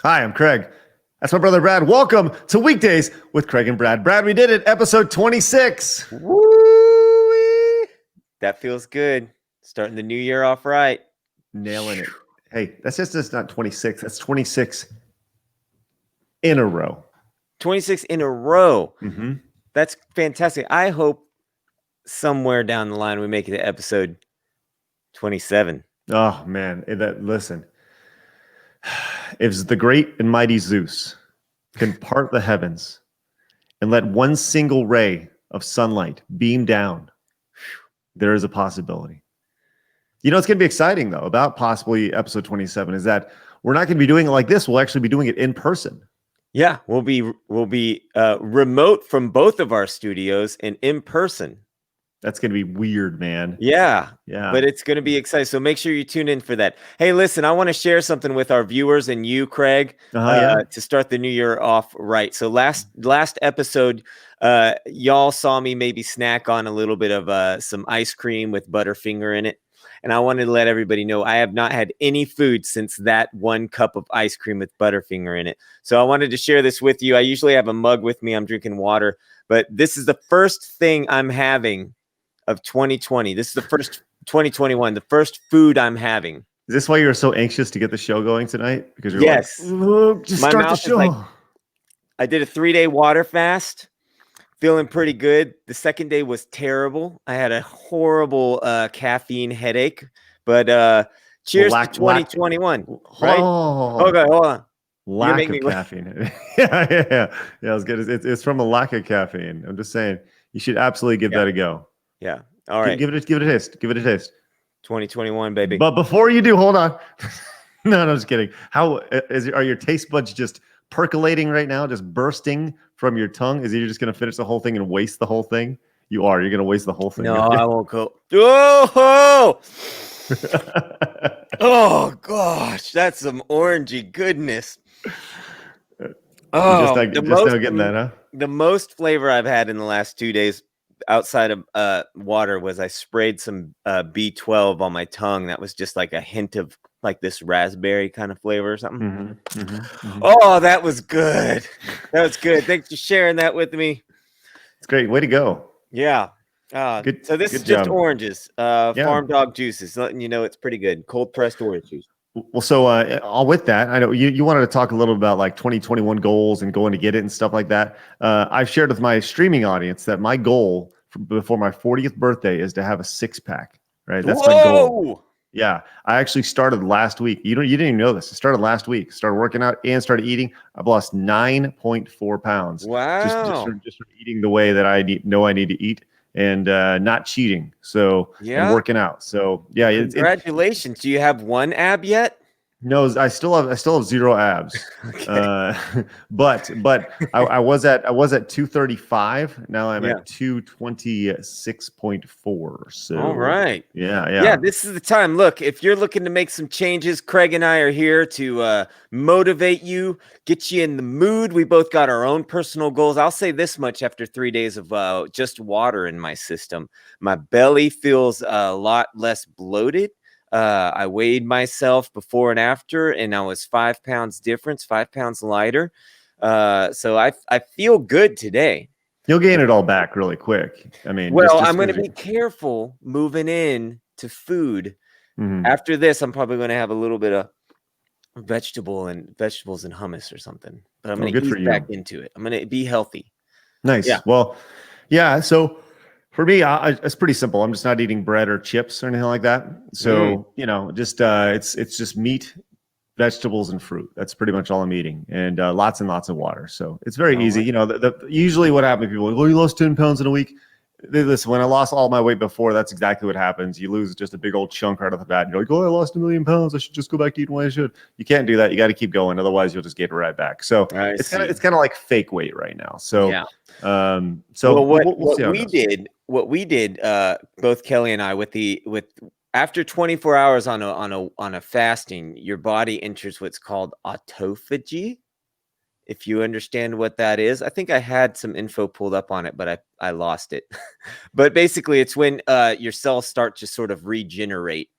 Hi, I'm Craig. That's my brother Brad. Welcome to Weekdays with Craig and Brad. Brad, we did it. Episode 26. Woo! That feels good. Starting the new year off right. Nailing it. Hey, that's not 26. That's 26 in a row. 26 in a row. Mm-hmm. That's fantastic. I hope somewhere down the line we make it to episode 27. Oh, man. Listen, if the great and mighty Zeus can part the heavens and let one single ray of sunlight beam down, there is a possibility. You know, it's going to be exciting, though, about possibly episode 27 is that we're not going to be doing it like this. We'll actually be doing it in person. Yeah, we'll be remote from both of our studios and in person. That's going to be weird, man. Yeah. But it's going to be exciting. So make sure you tune in for that. Hey, listen, I want to share something with our viewers and you, Craig, to start the new year off right. So last episode, y'all saw me maybe snack on a little bit of some ice cream with Butterfinger in it. And I wanted to let everybody know I have not had any food since that one cup of ice cream with Butterfinger in it. So I wanted to share this with you. I usually have a mug with me. I'm drinking water, but this is the first thing I'm having of 2020. This is the first 2021, the first food I'm having. Is this why you were so anxious to get the show going tonight? Because you're yes, like, just start the show. I did a 3-day water fast. Feeling pretty good. The second day was terrible. I had a horrible caffeine headache. But cheers to 2021. Right? Okay, hold on. Lack of caffeine. Yeah. It was good. It's from a lack of caffeine. I'm just saying, you should absolutely give that a go. Yeah. All right. Give it a taste. Give it a taste. 2021, baby. But before you do, hold on. No, just kidding. Are your taste buds just percolating right now, just bursting from your tongue? Is it you're just going to finish the whole thing and waste the whole thing? You are. You're going to waste the whole thing. No, I won't go. Oh! Oh, gosh. That's some orangey goodness. Oh, just now getting that, huh? The most flavor I've had in the last 2 days outside of water was I sprayed some B12 on my tongue. That was just like a hint of like this raspberry kind of flavor or something. Oh, that was good. That was good. Thanks for sharing that with me. It's great. Way to go. Yeah. Good. So this is just oranges, farm dog juices, letting you know it's pretty good. Cold pressed orange juice. Well, so all with that, I know you wanted to talk a little about like 2021 goals and going to get it and stuff like that. I've shared with my streaming audience that my goal before my 40th birthday is to have a 6-pack. Right, that's my goal. Yeah, I actually started last week. You didn't even know this. I started last week. Started working out and started eating. I've lost 9.4 pounds. Wow! Just from eating the way that I know I need to eat and not cheating. So and working out. So yeah, congratulations. Do you have one ab yet? No, I still have 0 abs. Okay. But I was at 235. Now I'm at 226.4. So all right. Yeah. This is the time. Look, if you're looking to make some changes, Craig and I are here to motivate you, get you in the mood. We both got our own personal goals. I'll say this much: after 3 days of just water in my system, my belly feels a lot less bloated. I weighed myself before and after, and I was 5 pounds difference, 5 pounds lighter. So I feel good today. You'll gain it all back really quick. I mean, I'm going to be careful moving in to food. After this, I'm probably going to have a little bit of vegetables and hummus or something. But I'm going to get back into it. I'm going to be healthy. Nice. Yeah. Well, yeah. So for me, it's pretty simple. I'm just not eating bread or chips or anything like that. So, just it's just meat, vegetables, and fruit. That's pretty much all I'm eating, and lots and lots of water. So it's very easy. Right. Usually what happens, people are like, you lost 10 pounds in a week. Listen, when I lost all my weight before, that's exactly what happens. You lose just a big old chunk right off the bat. And you're like, I lost 1 million pounds. I should just go back to eating what I should. You can't do that. You got to keep going. Otherwise, you'll just get right back. So it's kind of like fake weight right now. So yeah. What we did, both Kelly and I, after 24 hours on a fasting, your body enters what's called autophagy. If you understand what that is. I think I had some info pulled up on it, but I lost it. But basically, it's when your cells start to sort of regenerate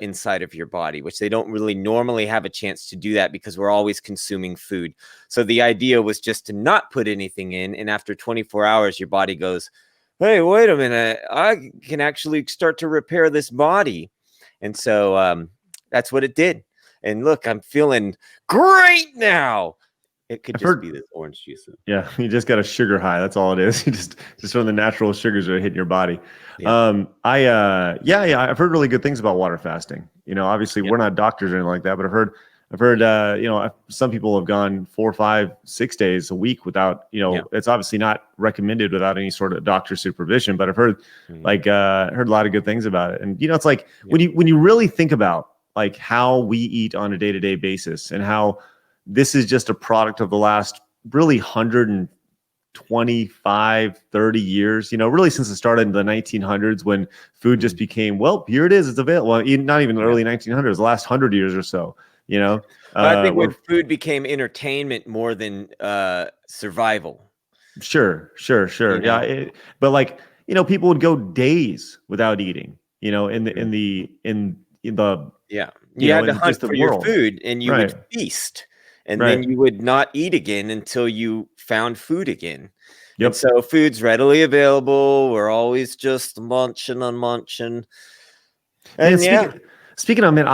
inside of your body, which they don't really normally have a chance to do that because we're always consuming food. So the idea was just to not put anything in. And after 24 hours, your body goes, hey, wait a minute, I can actually start to repair this body. And so that's what it did. And look, I'm feeling great now. It could just be this orange juice. Yeah, you just got a sugar high. That's all it is. You just from the natural sugars that are hitting your body. Yeah. I've heard really good things about water fasting. You know, obviously we're not doctors or anything like that, but I've heard, you know, some people have gone 4, 5, 6 days a week without, you know, it's obviously not recommended without any sort of doctor supervision, but I've heard heard a lot of good things about it. And, you know, it's like when you really think about like how we eat on a day-to-day basis and how this is just a product of the last really 125, 30 years, you know, really since it started in the 1900s when food just became, well, here it is, it's available. Well, not even the early 1900s, the last 100 years or so, you know. I think when food became entertainment more than survival. Sure. You know? Yeah, but like, you know, people would go days without eating, you know, in the you had to hunt for your food and you would feast. And then you would not eat again until you found food again. Yep. And so food's readily available. We're always just munching and munching. And speaking of, man,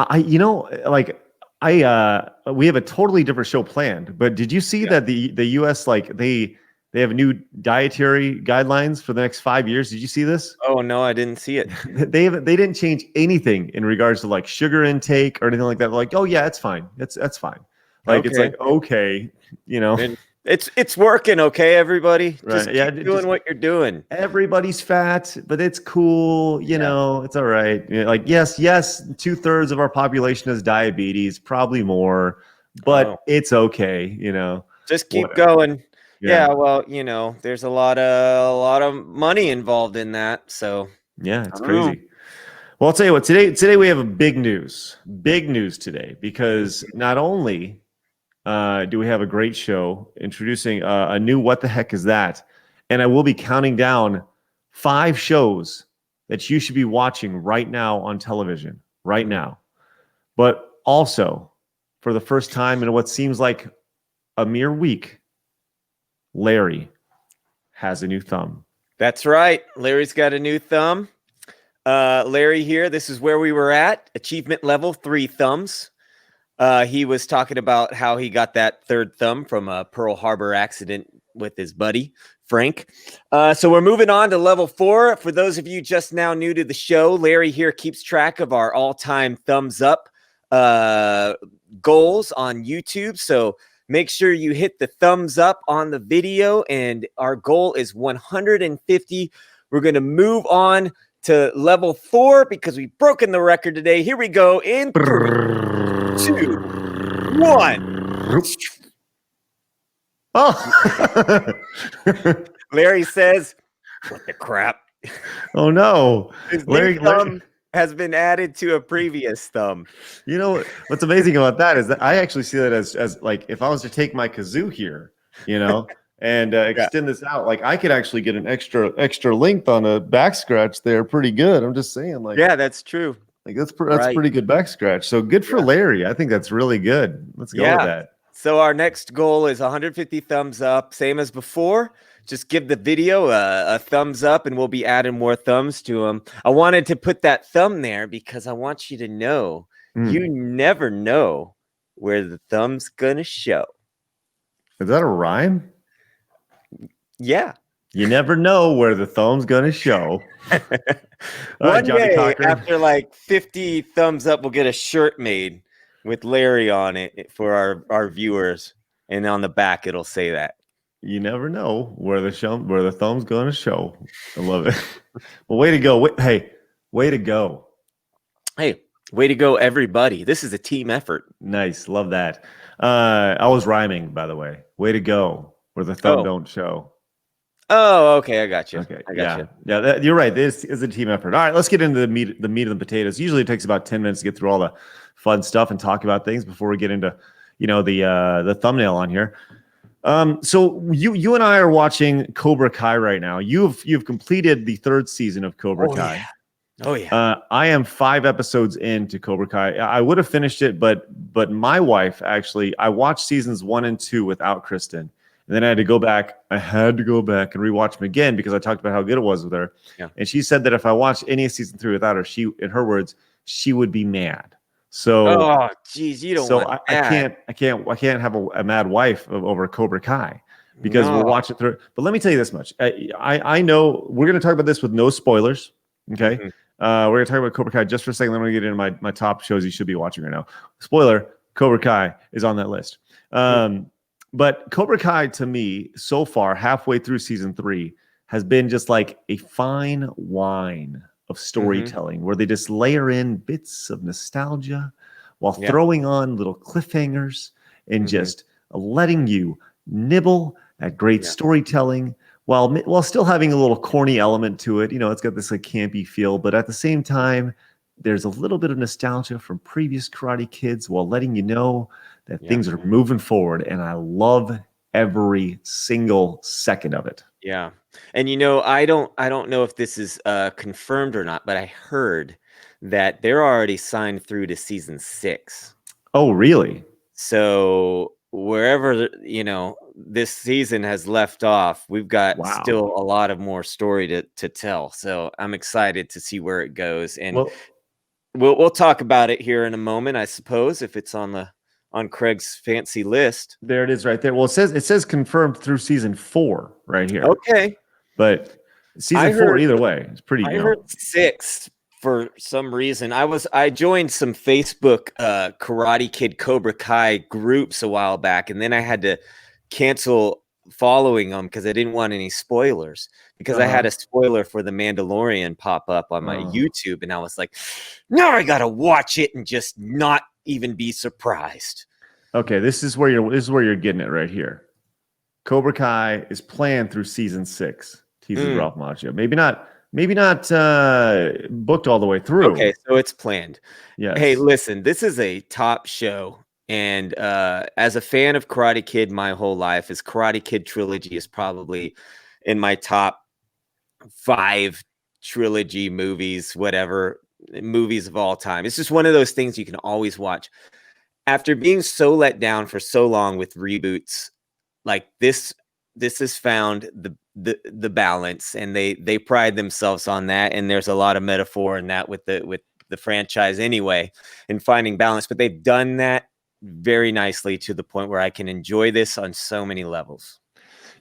we have a totally different show planned. But did you see that the U.S. like they have new dietary guidelines for the next 5 years? Did you see this? Oh no, I didn't see it. They didn't change anything in regards to like sugar intake or anything like that. They're like, oh yeah, it's fine. That's fine. Like it's like okay, you know, and it's working. Okay, everybody, just keep doing what you're doing. Everybody's fat, but it's cool. You know, it's all right. You know, like yes, 2/3 of our population has diabetes, probably more, but it's okay. You know, just keep going. Yeah, well, you know, there's a lot of money involved in that. So yeah, it's crazy. Well, I'll tell you what. Today we have a big news today because not only do we have a great show introducing a new What the Heck Is That? And I will be counting down 5 shows that you should be watching right now on television, right now. But also, for the first time in what seems like a mere week, Larry has a new thumb. That's right. Larry's got a new thumb. Larry here, this is where we were at. Achievement level 3 thumbs. He was talking about how he got that 3rd thumb from a Pearl Harbor accident with his buddy, Frank. So we're moving on to level 4. For those of you just now new to the show, Larry here keeps track of our all-time thumbs up goals on YouTube. So make sure you hit the thumbs up on the video. And our goal is 150. We're going to move on to level 4 because we've broken the record today. Here we go in 3, 2, 1. Oh, Larry says, "What the crap?" Oh no, Larry has been added to a previous thumb. You know what's amazing about that is that I actually see that as like if I was to take my kazoo here, you know, and extend this out, like I could actually get an extra length on a back scratch there, pretty good. I'm just saying, like that's true. Like that's pretty good back scratch. So good for Larry. I think that's really good. Let's go with that. So our next goal is 150 thumbs up, same as before. Just give the video a thumbs up, and we'll be adding more thumbs to them. I wanted to put that thumb there because I want you to know you never know where the thumb's gonna show. Is that a rhyme? Yeah. You never know where the thumb's gonna show. One day, after like 50 thumbs up, we'll get a shirt made with Larry on it for our viewers, and on the back it'll say that. You never know where the thumb's gonna show. I love it. Well, way to go! Hey, way to go! Hey, way to go, everybody! This is a team effort. Nice, love that. I was rhyming, by the way. Way to go! Where the thumb don't show. Oh, okay, I got you. Okay, I got you. Yeah, you're right. This is a team effort. All right, let's get into the meat of the potatoes. Usually, it takes about 10 minutes to get through all the fun stuff and talk about things before we get into, you know, the thumbnail on here. So you and I are watching Cobra Kai right now. You've completed the 3rd season of Cobra Kai. Oh yeah. I am 5 episodes into Cobra Kai. I would have finished it, but my wife actually, I watched seasons 1 and 2 without Kristen, and then I had to go back. I had to go back and rewatch them again because I talked about how good it was with her. Yeah. And she said that if I watched any of season 3 without her, she, in her words, she would be mad. So, oh, geez, you don't want I that. can't have a mad wife over Cobra Kai because we'll No. watch it through. But let me tell you this much: I know we're going to talk about this with no spoilers. Okay, we're going to talk about Cobra Kai just for a second. Then we're going to get into my top shows you should be watching right now. Spoiler: Cobra Kai is on that list. But Cobra Kai to me so far, halfway through season 3, has been just like a fine wine of storytelling where they just layer in bits of nostalgia while throwing on little cliffhangers and just letting you nibble at great storytelling while still having a little corny element to it. You know, it's got this like campy feel, but at the same time, there's a little bit of nostalgia from previous Karate Kids while letting you know that things are moving forward. And I love every single second of it. Yeah. And you know, I don't know if this is confirmed or not, but I heard that they're already signed through to season 6. Oh, really? So wherever, you know, this season has left off, we've got still a lot of more story to tell. So I'm excited to see where it goes. And we'll talk about it here in a moment, I suppose, if it's on Craig's fancy list. There it is right there. Well, it says confirmed through season 4 right here. Okay. But season 4 either way. It's pretty, I heard 6 for some reason. I joined some Facebook Karate Kid Cobra Kai groups a while back, and then I had to cancel following them because I didn't want any spoilers, because I had a spoiler for the Mandalorian pop up on my YouTube, and I was like, now I gotta watch it and just not even be surprised. Okay, this is where you're getting it right here. Cobra Kai is planned through season 6. Teases Ralph Macchio. Maybe not booked all the way through. Okay, so it's planned. Yes. Hey, listen, this is a top show. And as a fan of Karate Kid my whole life, his Karate Kid trilogy is probably in my top 5 trilogy movies, whatever, movies of all time. It's just one of those things you can always watch. After being so let down for so long with reboots, like this has found the balance, and they pride themselves on that. And there's a lot of metaphor in that with the franchise anyway, and finding balance. But they've done that very nicely to the point where I can enjoy this on so many levels.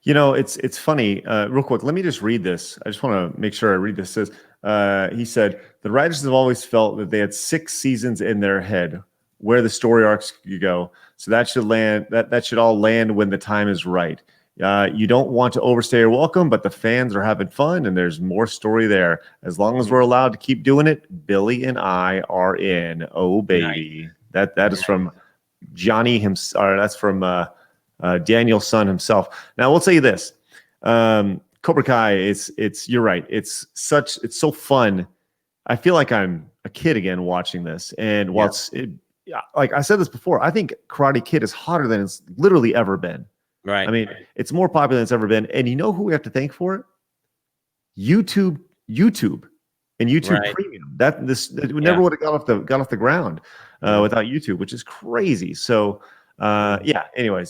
You know, it's funny. Real quick, let me just read this. I just want to make sure I read this. It says, he said, the writers have always felt that they had 6 seasons in their head where the story arcs could go. So that should land. That should all land when the time is right. You don't want to overstay your welcome, but the fans are having fun, and there's more story there. As long as we're allowed to keep doing it, Billy and I are in. Oh baby, that is from Johnny himself. Or that's from Daniel's son himself. Now, we'll tell you this: Cobra Kai. It's you're right. It's so fun. I feel like I'm a kid again watching this, and while like I said this before, I think Karate Kid is hotter than it's literally ever been. Right. I mean, it's more popular than it's ever been. And you know who we have to thank for it? YouTube, and YouTube Premium. That we never would have got off the ground without YouTube, which is crazy. So anyways,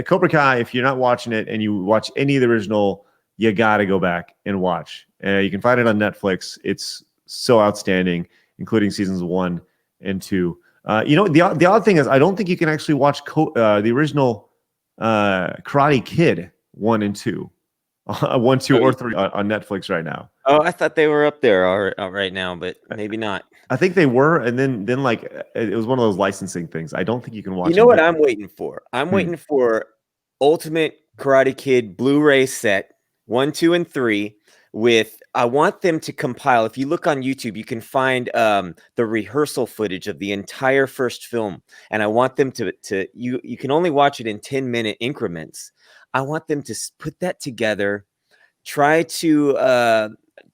Cobra Kai, if you're not watching it and you watch any of the original, you gotta go back and watch. You can find it on Netflix. It's so outstanding, including seasons 1 and 2. You know, the odd thing is I don't think you can actually watch the original Karate Kid 1 and 2, 1, 2, or 3 on Netflix right now. Oh, I thought they were up there right now, but maybe not. I think they were, and then like it was one of those licensing things. I don't think you can watch. You know what I'm waiting for? I'm waiting for Ultimate Karate Kid Blu-ray set 1, 2, and 3. I want them to compile. If you look on YouTube, you can find the rehearsal footage of the entire first film, and I want them to you can only watch it in 10-minute increments. I want them to put that together, try to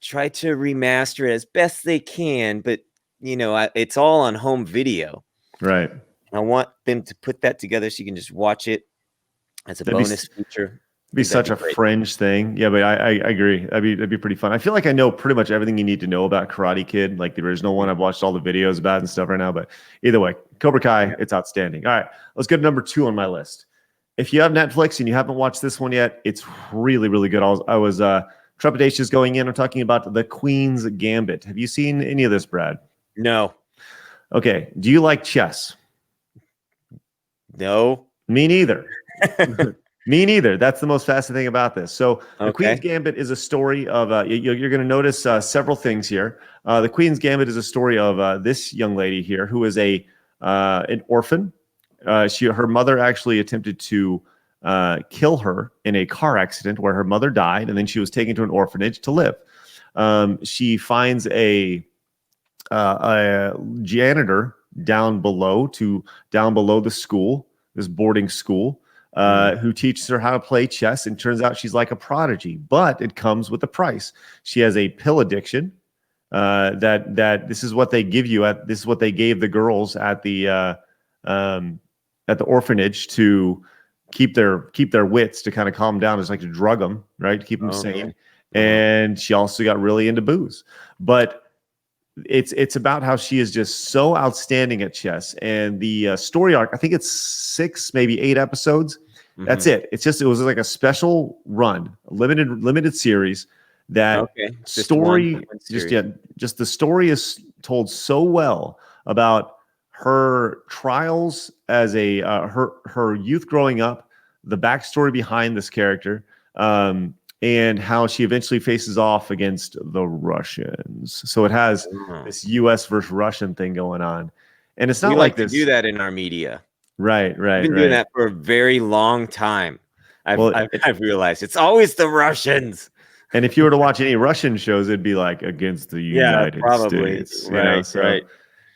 remaster it as best they can, but you know, it's all on home video. Right. I want them to put that together so you can just watch it as a bonus feature. Be such a fringe thing. Yeah, but I agree. That'd be pretty fun. I feel like I know pretty much everything you need to know about Karate Kid, like the original one. I've watched all the videos about it and stuff right now. But either way, Cobra Kai, it's outstanding. All right, let's go to number 2 on my list. If you have Netflix and you haven't watched this one yet, it's really, really good. I was trepidatious going in. I'm talking about the Queens Gambit. Have you seen any of this, Brad? No. Okay. Do you like chess? No. Me neither. Me neither. That's the most fascinating thing about this. So the Queen's Gambit is a story of, you're going to notice several things here. The Queen's Gambit is a story of this young lady here who is an orphan. Her mother actually attempted to kill her in a car accident where her mother died, and then she was taken to an orphanage to live. She finds a janitor down below the school, this boarding school, who teaches her how to play chess, and turns out she's like a prodigy, but it comes with a price. She has a pill addiction. That this is what they give you this is what they gave the girls at the orphanage to keep their wits, to kind of calm them down. It's like to drug them, right, to keep them sane. And she also got really into booze, but it's about how she is just so outstanding at chess. And the story arc, I think it's 6, maybe 8 episodes. That's it. It was like a special run, a limited series. That story, just the story is told so well about her trials as her youth growing up, the backstory behind this character, and how she eventually faces off against the Russians. So it has this U.S. versus Russian thing going on, and it's not like this. We do that in our media, right? We've been doing that for a very long time. I've realized it's always the Russians. And if you were to watch any Russian shows, it'd be like against the United States. Right.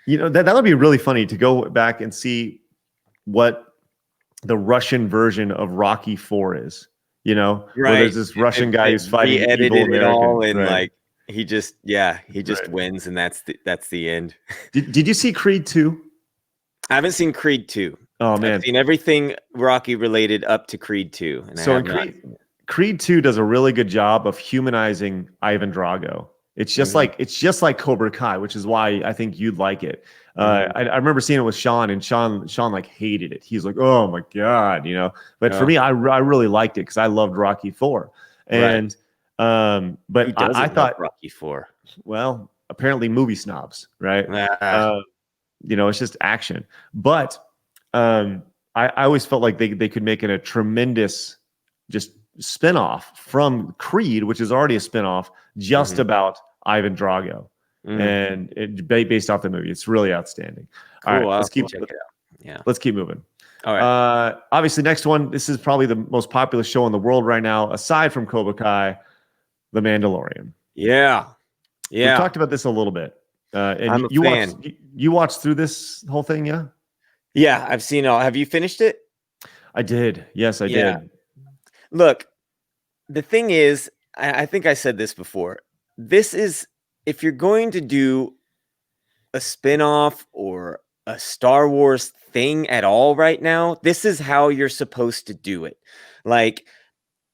That would be really funny to go back and see what the Russian version of Rocky 4 is. Where there's this Russian guy who's fighting evil Americans. And like he just wins, and that's the end. Did you see Creed 2? I haven't seen Creed 2. Oh man, I've seen everything Rocky related up to Creed 2. And Creed 2 does a really good job of humanizing Ivan Drago. It's just like Cobra Kai, which is why I think you'd like it. I remember seeing it with Sean, and Sean like hated it. He's like, "Oh my god," But for me, I really liked it because I loved Rocky 4. And but I thought Rocky 4. Well, apparently movie snobs, right? It's just action. But I always felt like they could make it a tremendous just spinoff from Creed, which is already a spinoff just about Ivan Drago, and based off the movie. It's really outstanding. Cool. All right, let's keep moving. All right. Obviously, next one. This is probably the most popular show in the world right now, aside from Cobra Kai, The Mandalorian. Yeah. We talked about this a little bit. And I'm a fan. You watched through this whole thing, yeah? Yeah, I've seen it all. Have you finished it? I did. Yes, I did. Look, the thing is, I think I said this before. This is, if you're going to do a spinoff or a Star Wars thing at all right now, this is how you're supposed to do it. Like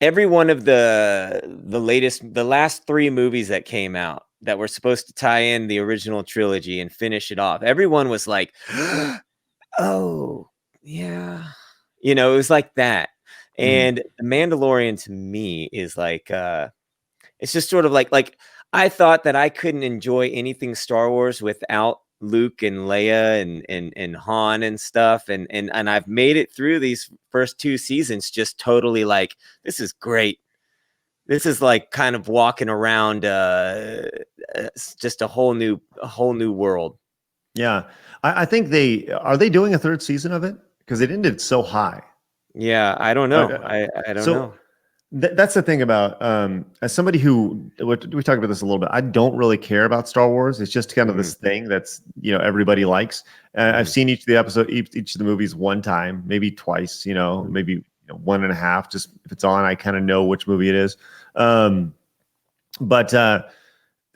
every one of the last 3 movies that came out that were supposed to tie in the original trilogy and finish it off, everyone was like, oh, yeah. It was like that. And The Mandalorian to me is like, it's just sort of like I thought that I couldn't enjoy anything Star Wars without Luke and Leia and Han and stuff. And I've made it through these first 2 seasons just totally like, this is great. This is like kind of walking around just a whole new world. Yeah. I think are they doing a 3rd season of it? Because it ended so high. Yeah, I don't know. I don't know. That's the thing about as somebody who we talked about this a little bit. I don't really care about Star Wars. It's just kind of this thing that's everybody likes. I've seen each of the movies one time, maybe twice. Maybe 1.5. Just if it's on, I kind of know which movie it is. But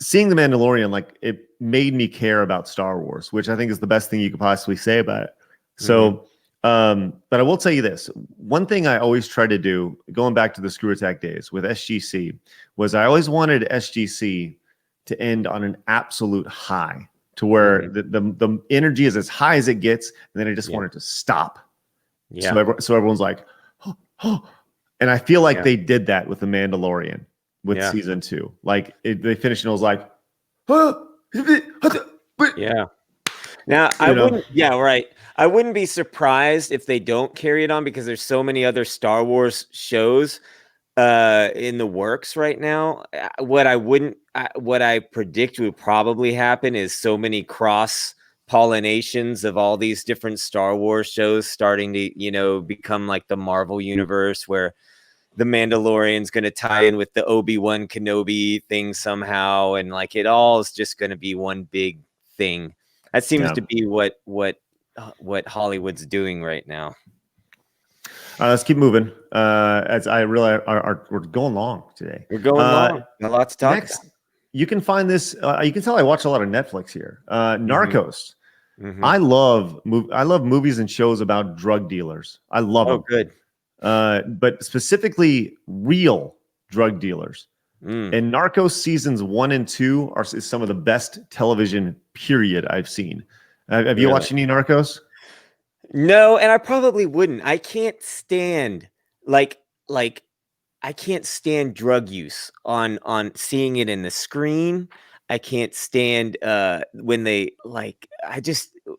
seeing The Mandalorian, like it made me care about Star Wars, which I think is the best thing you could possibly say about it. So. But I will tell you this. One thing I always try to do, going back to the Screw Attack days with SGC, was I always wanted SGC to end on an absolute high, to where the energy is as high as it gets, and then I just want it to stop. Yeah. So everyone's like, oh. And I feel like they did that with The Mandalorian with season 2. Like they finished and it was like, yeah. Now I wouldn't. Yeah, right. I wouldn't be surprised if they don't carry it on, because there's so many other Star Wars shows in the works right now. What I predict would probably happen is so many cross pollinations of all these different Star Wars shows starting to, become like the Marvel universe, where the Mandalorian's going to tie in with the Obi-Wan Kenobi thing somehow, and like it all is just going to be one big thing. That seems to be what Hollywood's doing right now. Let's keep moving. As I realize, we're going long today. We're going long. A lot to talk about. You can find this. You can tell I watch a lot of Netflix here. Narcos. I love movies and shows about drug dealers. I love them. Good. But specifically real drug dealers. And Narcos seasons 1 and 2 is some of the best television period I've seen. Have you watched any Narcos? No, and I probably wouldn't. I can't stand I can't stand drug use on seeing it in the screen. I can't stand when they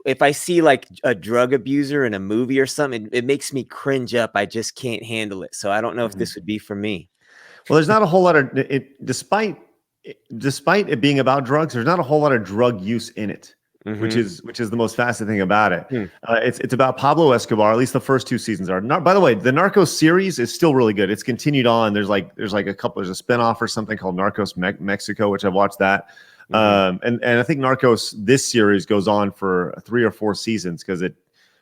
if I see like a drug abuser in a movie or something, it makes me cringe up. I just can't handle it. So I don't know if this would be for me. Well, there's not a whole lot of despite it being about drugs, there's not a whole lot of drug use in it. Which is the most fascinating thing about it. It's about Pablo Escobar. At least the first 2 seasons are. By the way, the Narcos series is still really good. It's continued on. There's a spinoff or something called Narcos Mexico, which I've watched that. And I think Narcos, this series goes on for 3 or 4 seasons because it.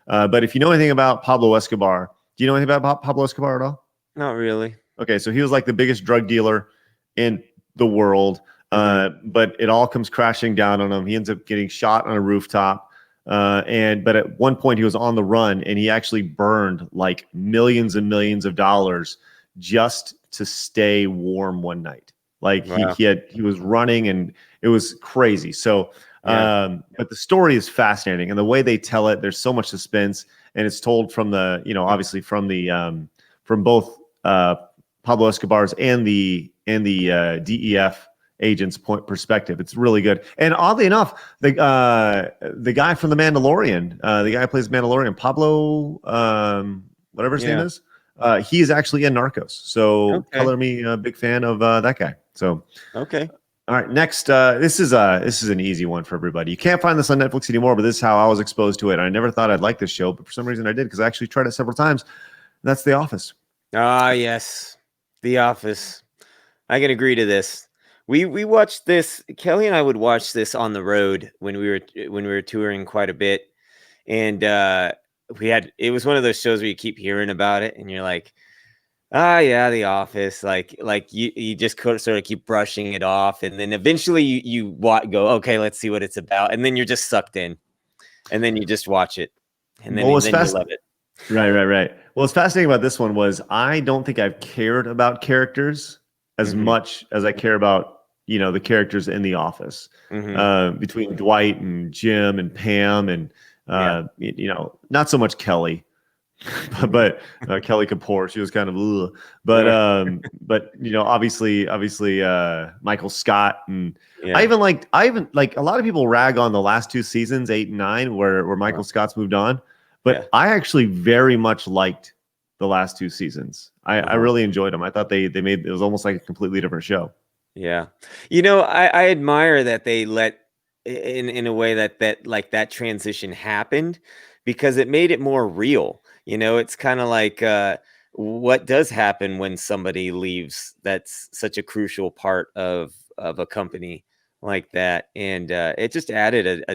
But if you know anything about Pablo Escobar, do you know anything about Pablo Escobar at all? Not really. Okay, so he was like the biggest drug dealer in the world. But it all comes crashing down on him. He ends up getting shot on a rooftop. But at one point he was on the run, and he actually burned like millions and millions of dollars just to stay warm one night. Like he was running, and it was crazy. So, but the story is fascinating, and the way they tell it, there's so much suspense, and it's told from the, obviously from the, from both Pablo Escobar's and the DEF agent's perspective. It's really good. And oddly enough, the guy from the Mandalorian, the guy who plays Mandalorian, Pablo, whatever his name is, he is actually in Narcos. So color me a big fan of that guy. So all right, next, this is an easy one for everybody. You can't find this on Netflix anymore, but this is how I was exposed to it. I never thought I'd like this show, but for some reason I did, because I actually tried it several times. And that's The Office. Ah, yes, The Office. I can agree to this. We watched this. Kelly and I would watch this on the road when we were touring quite a bit, and it was one of those shows where you keep hearing about it, and you're like, yeah, The Office. Like you just sort of keep brushing it off, and then eventually you go, okay, let's see what it's about, and then you're just sucked in, and then you just watch it, and then, you love it. Right. Well, what's fascinating about this one was I don't think I've cared about characters as much as I care about, the characters in The Office, between Dwight and Jim and Pam and, not so much Kelly, but Kelly Kapoor, she was kind of, ugh. But obviously, Michael Scott. And I even like a lot of people rag on the last 2 seasons, 8 and 9, where Michael Scott's moved on. But I actually very much liked the last 2 seasons. I really enjoyed them. I thought they made, it was almost like a completely different show. Yeah. I admire that they let in a way that transition happened, because it made it more real. It's kind of like what does happen when somebody leaves. That's such a crucial part of a company like that. And it just added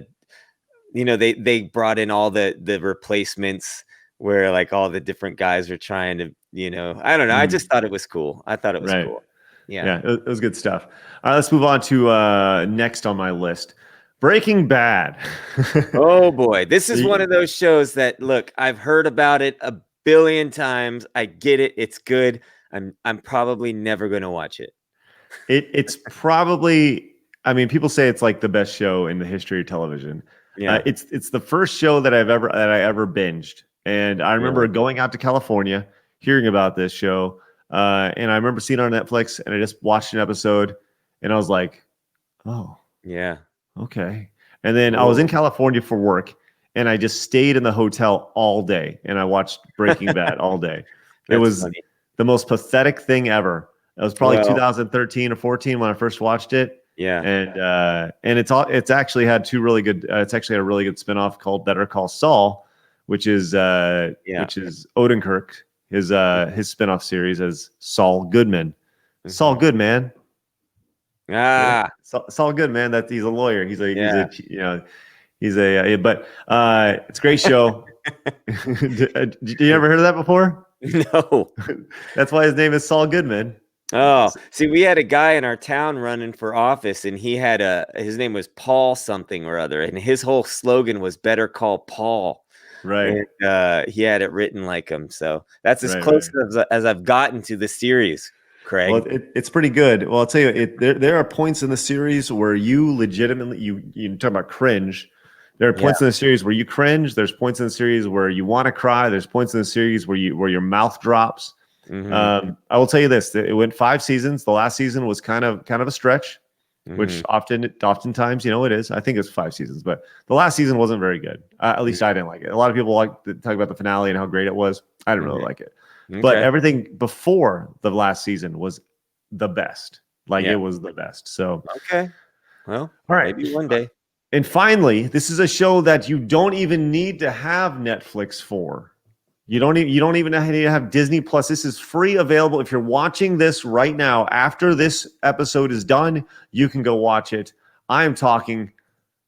they brought in all the replacements where like all the different guys are trying to, I don't know. I just thought it was cool. I thought it was cool. Yeah, it was good stuff. All right, let's move on to next on my list. Breaking Bad. Oh boy, this is one of those shows that, look, I've heard about it a billion times. I get it. It's good. I'm probably never going to watch it. It's probably, I mean, people say it's like the best show in the history of television. Yeah. It's the first show that I ever binged. And I remember going out to California, hearing about this show, and I remember seeing it on Netflix, and I just watched an episode, and I was like, oh, Yeah. okay. And then I was in California for work, and I just stayed in the hotel all day, and I watched Breaking Bad all day. It was funny. the most pathetic thing ever. It was probably 2013 or 14 when I first watched it. Yeah. And it's actually had two really good. It's actually had a really good spinoff called Better Call Saul, which is Odenkirk, his spinoff series as Saul Goodman. Mm-hmm. Saul Goodman. Ah, Saul Goodman. That he's a lawyer. He's a but it's a great show. Did you ever heard of that before? No. That's why his name is Saul Goodman. Oh, see, we had a guy in our town running for office, and he had his name was Paul something or other, and his whole slogan was "Better Call Paul." Right. And, he had it written like him, so that's as close as I've gotten to the series, Craig. Well, it's pretty good. Well, I'll tell you, there are points in the series where you legitimately you talk about cringe. There are points in the series where you cringe. There's points in the series where you want to cry. There's points in the series where your mouth drops. Mm-hmm. I will tell you this: it went 5 seasons. The last season was kind of a stretch, which oftentimes it is. I think it's 5 seasons, but the last season wasn't very good. At least I didn't like it. A lot of people like to talk about the finale and how great it was. I didn't really like it, but everything before the last season was the best. It was the best. So well, all right, maybe one day. And finally, this is a show that you don't even need to have Netflix for. You don't even need to have Disney Plus. This is free, available. If you're watching this right now, after this episode is done, you can go watch it. I am talking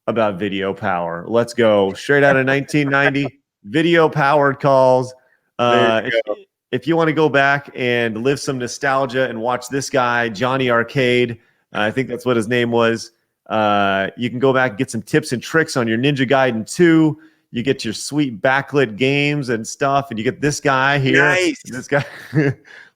about Video Power. Let's go. Straight out of 1990, Video Powered calls. If you want to go back and live some nostalgia and watch this guy, Johnny Arcade, I think that's what his name was. You can go back and get some tips and tricks on your Ninja Gaiden 2. You get your sweet backlit games and stuff, and you get this guy here. Nice. This guy,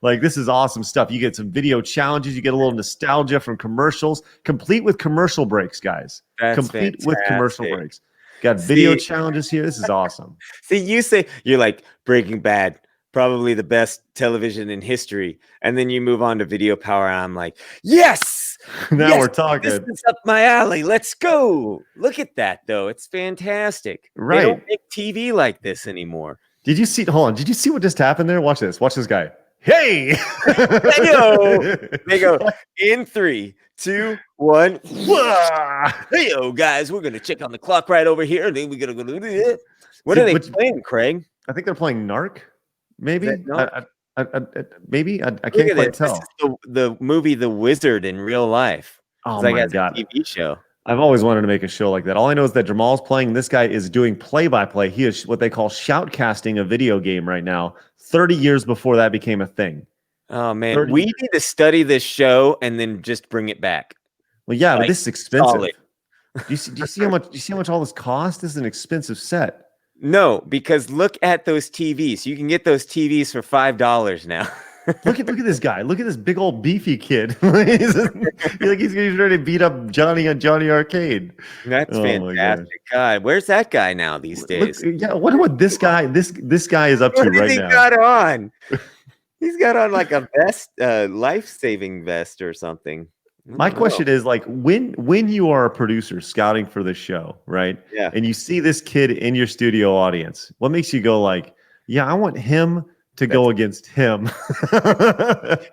this is awesome stuff. You get some video challenges. You get a little nostalgia from commercials, complete with commercial breaks, guys. That's complete fantastic. With commercial breaks. Got video challenges here. This is awesome. See, you're like Breaking Bad, probably the best television in history, and then you move on to Video Power, and I'm like, yes. Now we're talking. This is up my alley. Let's go. Look at that, though. It's fantastic. Right. They don't make TV like this anymore. Did you see? Hold on. Did you see what just happened there? Watch this. Watch this guy. Hey. They go in 3, 2, 1. Hey, guys, we're gonna check on the clock right over here. Then we're gonna go. What are they playing, Craig? I think they're playing Narc. Maybe. Maybe I can't quite tell. This is the movie The Wizard in real life. Oh my God. A TV show. I've always wanted to make a show like that. All I know is that Jamal's playing. This guy is doing play-by-play. He is what they call shoutcasting a video game right now. 30 years before that became a thing. Oh man, we need to study this show and then just bring it back. Well, yeah, but this is expensive. Do you see how much? Do you see how much all this costs? This is an expensive set. No, because look at those TVs. You can get those TVs for $5 now. look at this guy. Look at this big old beefy kid. he's ready to beat up Johnny on Johnny Arcade. That's fantastic. God, where's that guy now these days? I wonder what this guy this guy is up to right now. What has he got on? He's got on like a vest, life-saving vest or something. My question is when you are a producer scouting for the show, right? Yeah. And you see this kid in your studio audience, what makes you go like, yeah, I want him to go against him?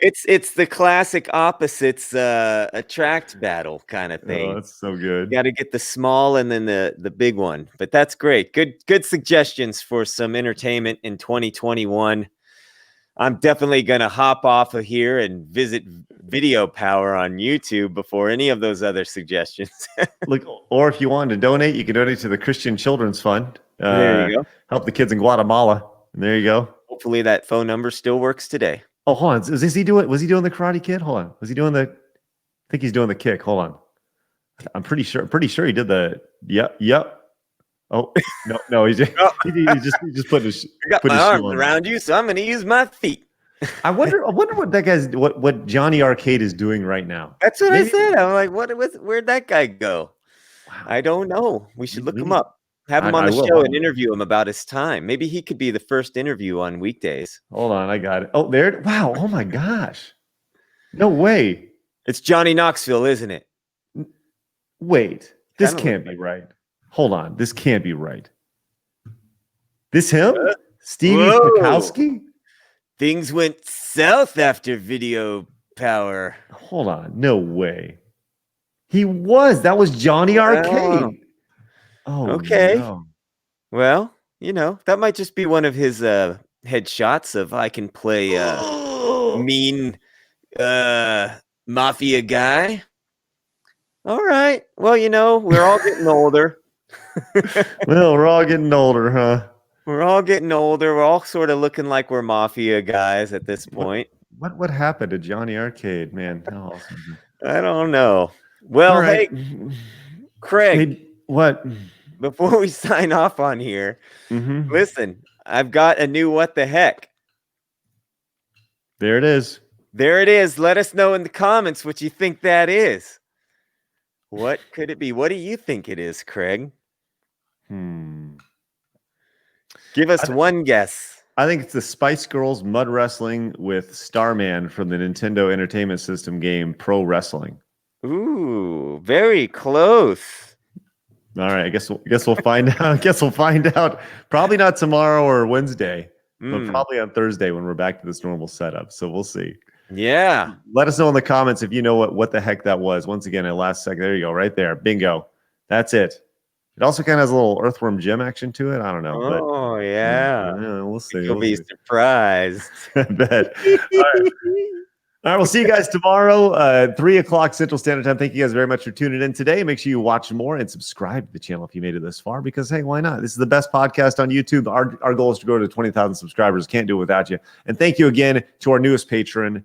It's the classic opposites attract battle kind of thing. Oh, that's so good. You got to get the small and then the big one. But that's great. Good suggestions for some entertainment in 2021. I'm definitely going to hop off of here and visit Video Power on YouTube before any of those other suggestions. Look, or if you want to donate, you can donate to the Christian Children's Fund. There you go. Help the kids in Guatemala. And there you go. Hopefully that phone number still works today. Oh, hold on. Was he doing the Karate Kid? Hold on. Was he doing I think he's doing the kick. Hold on. I'm pretty sure he did the yep. Oh no, he just put his I got put my his shoe arms on. around you, so I'm going to use my feet. I wonder what that guy's what Johnny Arcade is doing right now. That's what I said. I'm like, where'd that guy go? Wow. I don't know. We should look him need- up. Have him on I the will. show and interview him about his time. Maybe he could be the first interview on weekdays. Hold on, I got it. Oh, there. Wow. Oh my gosh. No way. It's Johnny Knoxville, isn't it? Wait. This Kinda can't be right. Hold on. This can't be right. This him? Stevie Whoa. Pekowski? Things went south after Video Power. Hold on. No way. He was. That was Johnny Arcade. Oh, okay. No. Well, that might just be one of his headshots of I can play mean mafia guy. All right. Well, we're all getting older. Well, we're all getting older, huh? We're all getting older. We're all sort of looking like we're mafia guys at this point. What happened to Johnny Arcade, man? Oh, I don't know. Well, right. Hey, Craig. Hey, what? Before we sign off on here, listen, I've got a new what the heck. There it is. There it is. Let us know in the comments what you think that is. What could it be? What do you think it is, Craig? Give us one guess. I think it's the Spice Girls mud wrestling with Starman from the Nintendo Entertainment System game Pro Wrestling. Ooh, very close. All right, I guess we'll find out. I guess we'll find out. Probably not tomorrow or Wednesday, but probably on Thursday when we're back to this normal setup. So we'll see. Yeah. Let us know in the comments if you know what the heck that was. Once again, at last second, there you go, right there, bingo. That's it. It also kind of has a little Earthworm Jim action to it. I don't know. Oh, yeah. We'll see. You'll be surprised. I bet. All right, we'll see you guys tomorrow, 3:00 Central Standard Time. Thank you guys very much for tuning in today. Make sure you watch more and subscribe to the channel if you made it this far, because, hey, why not? This is the best podcast on YouTube. Our goal is to grow to 20,000 subscribers. Can't do it without you. And thank you again to our newest patron.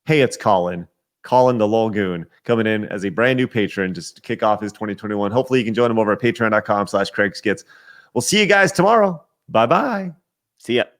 Hey, it's Colin the Lolgoon, coming in as a brand new patron just to kick off his 2021. Hopefully you can join him over at patreon.com/CraigSkits. We'll see you guys tomorrow. Bye-bye. See ya.